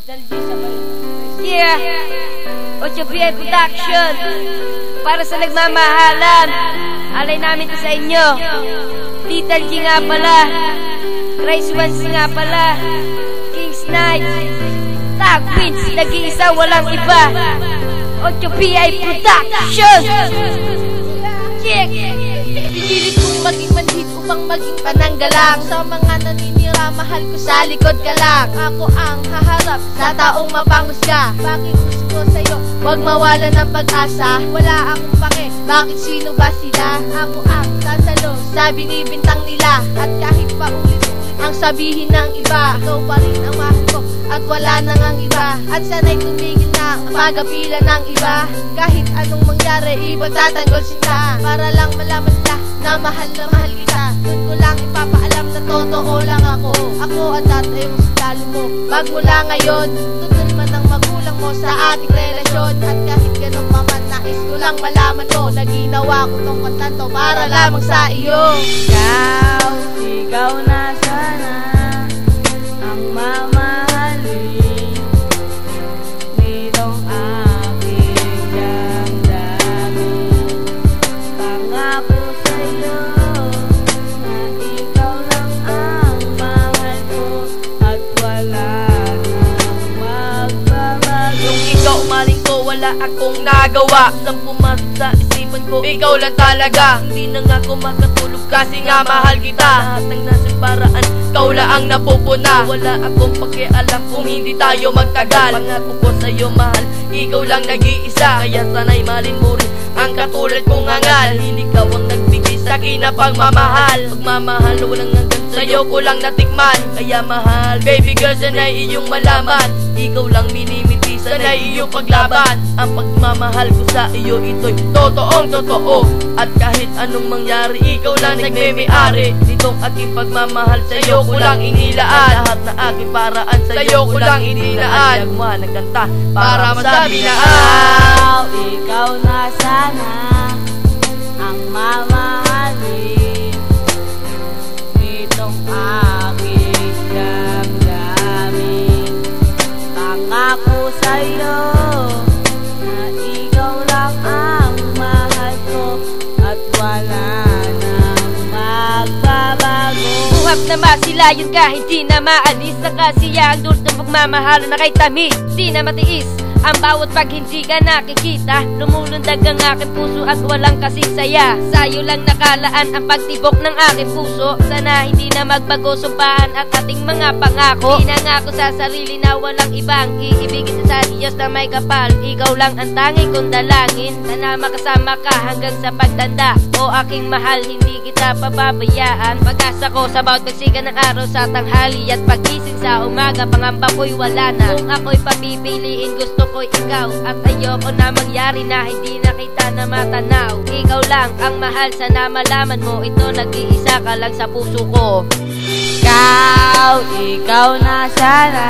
Yeah, OchoPI Production. Para sa nagmamahalan, alay namin to sa inyo. Little G nga pala, Rice Ones nga pala, King's Knight, Tag Wins, nag-iisa walang iba. OchoPI Production. Check. Pinilit kong maging manhid upang maging pananggalang sa mga naninira, mahal ko sa likod ka lang. Ako ang haharap sa taong mapanghusga. Pakiusap ko sa'yo, huwag mawala ng pag-asa. Wala akong pake, bakit sino ba sila? Ako ang sasalo sa binibintang nila. At kahit pa ulit-ulit ang sabihin ng iba, ikaw pa rin ang mahal ko at wala nang ang iba. At sana'y tumigil na ang pagapila ng iba. Kahit anong mangyari, ipagtatanggol sinta, para lang malaman nila na mahal kita. Doon ko lang ipapaalam na totoo lang ako. Ako at tatay mo sa lalo mo. Magmula ngayon, tutol man ang magulang mo sa ating relasyon. At kahit ganun pa man, nais ko lang malaman mo na ginawa ko tong kanto para lamang sa iyo. Ikaw na sana ang mamahalin nitong aking damdamin. Pangako sa'yo na ikaw lang ang mahal ko at wala nang magbabago. Nung ikaw umaling ko, wala akong nagawa. Nang pumasok sa isipan ko, ikaw lang talaga. Hindi na nga ako makatulog kasi nga mahal kita. Lahat ng nasa paraan, ikaw lang ang napupuna. Wala akong pakialam kung hindi tayo magtagal. Pangako ko sa'yo mahal, ikaw lang nag-iisa. Kaya sana'y malin mo rin ang katulad kong hangal. Hindi ikaw ang nagbigay sa'kin na pagmamahal. Pagmamahal walang hanggan, sa'yo ko lang natikman. Kaya mahal, baby girl, sana'y iyong malaman. Ikaw lang minimiti, sana'y iyong paglaban. Ang pagmamahal ko sa iyo, ito'y totoong totoo. At kahit anong mangyari, ikaw lang nagme-may-ari nitong aking pagmamahal. Sa'yo ko lang inilaan lahat na aking paraan. Sa'yo ko lang inilaan. Gumawa ng kanta para masabi na ikaw na sana ang mamahalin nitong aking damdamin. Pangako sa'yo na ikaw lang ang mahal ko at wala nang magbabago. Buhap na masilayan ka, hindi na maalis. Sa kasiyahang dulce ng pagmamahal na kay tamis. Di na matiis ang bawat pag hindi ka nakikita. Lumulundag ang aking puso at walang kasing saya. Sa'yo lang nakalaan ang pagtibok ng aking puso. Sana hindi na magbago sumpaan at ating mga pangako. Pinangako sa sarili na walang ibang iibigin sa Diyos na may kapal. Ikaw lang ang tanging kong dalangin. Sana makasama ka hanggang sa pagtanda. O aking mahal, hindi kita pababayaan. Pag-asa ko sa bawat pagsiga ng araw sa tanghali at pagising sa umaga, pangamba ko'y wala na. Kung ako'y papipiliin, gusto ko'y ikaw. At ayoko na mangyari na hindi na kita na matanaw. Ikaw lang ang mahal, sana malaman mo ito, nag-iisa ka lang sa puso ko. Ikaw na sana